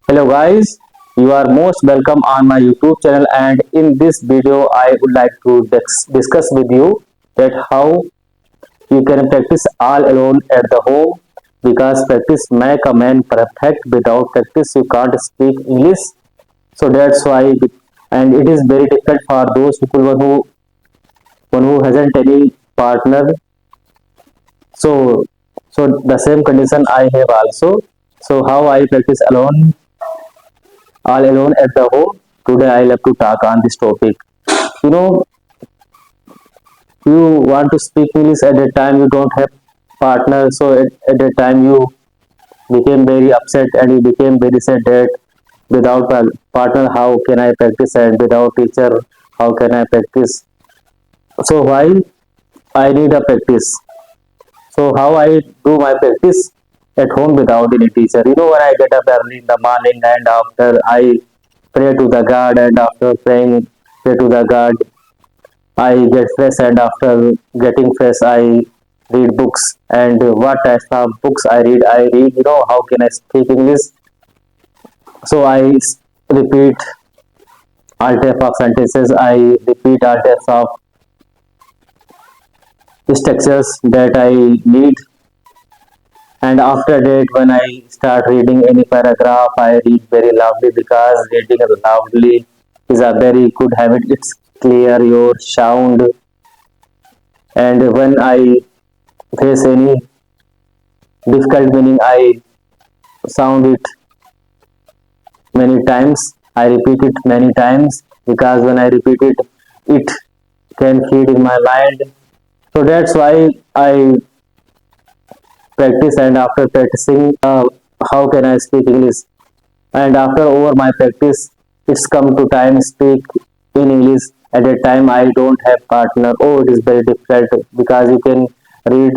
Hello guys, you are most welcome on my YouTube channel, and in this video I would like to discuss with you that how you can practice all alone at the home, because practice make a man perfect. Without practice you can't speak English. So that's why, and it is very difficult for those people one who hasn't any partner. So so the same condition I have also. So how I practice alone, all alone at the home. Today I love to talk on this topic. You know, you want to speak English at the time you don't have partner, so at the time you became very upset and you became very sad that without a partner how can I practice, and without teacher how can I practice. So why I need a practice? So how I do my practice at home without any teacher? When I get up early in the morning and after I pray to the God, and after praying pray to the God, I get fresh, and after getting fresh I read books. And what types of books I read? I read, how can I speak English? So I repeat all types of sentences. I repeat all types of structures that I need. And after that, when I start reading any paragraph, I read very loudly, because reading loudly is a very good habit. It's clear your sound. And when I face any difficult meaning, I sound it many times. I repeat it many times, because when I repeat it, it can feed in my mind. So that's why I practice. And after practicing, how can I speak English? And after over my practice, it's come to time speak in English. At that time I don't have partner. Oh, it is very difficult, because you can read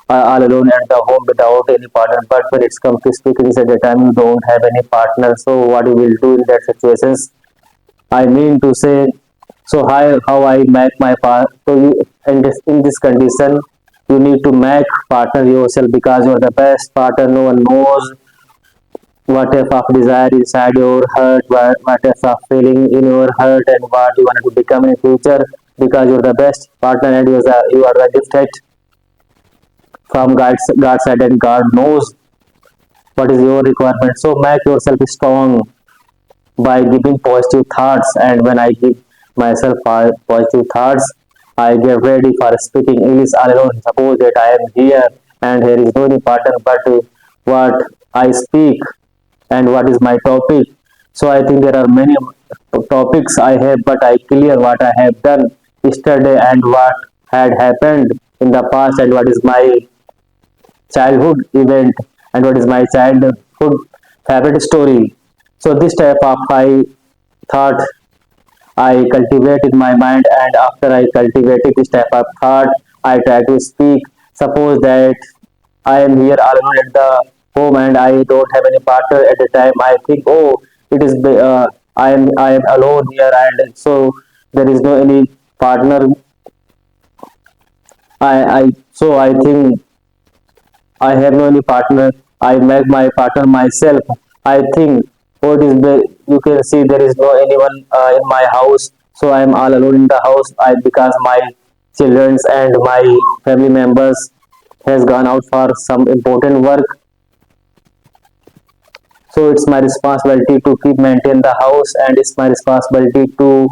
all alone at the home without any partner. But when it's come to speak English, at that time you don't have any partner. So what you will do in that situations? I mean to say, so how I make my part. So you, in this condition, you need to make partner yourself, because you're the best partner. No one knows what type of desire inside your heart, what type of feeling in your heart, and what you want to become in future, because you're the best partner, and you are the gifted from God's side, and God knows what is your requirement. So make yourself strong by giving positive thoughts. And when I give myself positive thoughts, I get ready for speaking English all alone. Suppose that I am here and here is no any partner, but what I speak and what is my topic. So I think there are many topics I have, but I clear what I have done yesterday, and what had happened in the past, and what is my childhood event, and what is my childhood favorite story. So this type of I thought I cultivate in my mind, and after I cultivated this type of thought, I try to speak. Suppose that I am here alone at the home and I don't have any partner at the time. I think, oh, I am alone here, and so there is no any partner. I think I have no any partner. I make my partner myself. I think what is the you can see there is no anyone in my house, so I am all alone in the house. I because my childrens and my family members has gone out for some important work, so it's my responsibility to keep maintain the house, and it's my responsibility to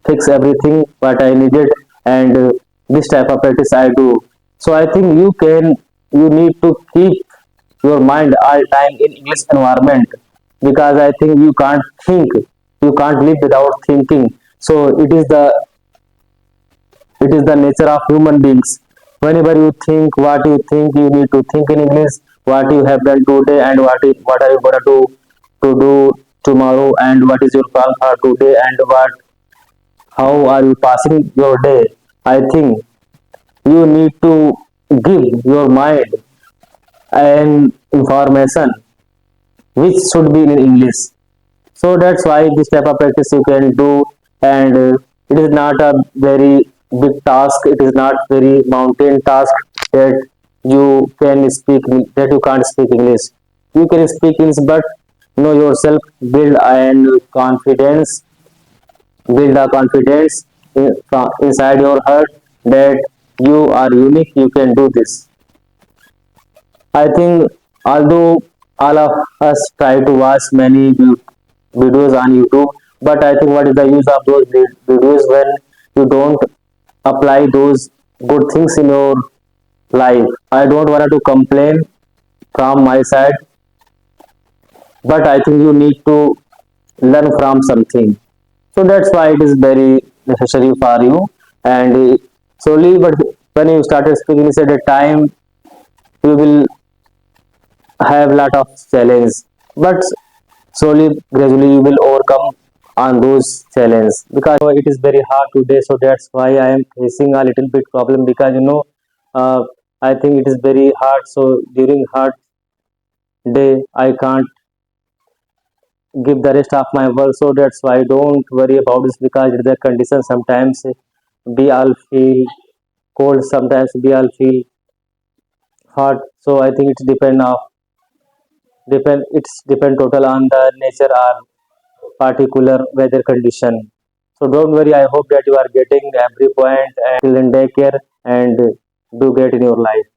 fix everything what I needed. And this type of practice I do. So I think you need to keep your mind all time in English environment, because I think you can't live without thinking. So it is the nature of human beings. Whenever you think what you think, you need to think in English. What you have done today, and what are you gonna do tomorrow, and what is your plan for today, and how are you passing your day. I think you need to give your mind an information which should be in English. So that's why this type of practice you can do. And it is not a very big task. It is not very mountain task that you can speak that you can't speak English. You can speak English, but know yourself, build a confidence inside your heart that you are unique, you can do this. I think although all of us try to watch many videos on YouTube, but I think what is the use of those videos when you don't apply those good things in your life? I don't want to complain from my side, but I think you need to learn from something. So that's why it is very necessary for you. And slowly, but when you started speaking, you said a time you will have a lot of challenge, but slowly, gradually, you will overcome on those challenges, because it is very hard today. So that's why I am facing a little bit problem, because uh, I think it is very hard. So during hard day, I can't give the rest of my work. So that's why don't worry about this, because it's a condition. Sometimes we all feel cold, sometimes we all feel hot. So I think it's depend total on the nature or particular weather condition. So don't worry, I hope that you are getting every point, and till then take care and do great in your life.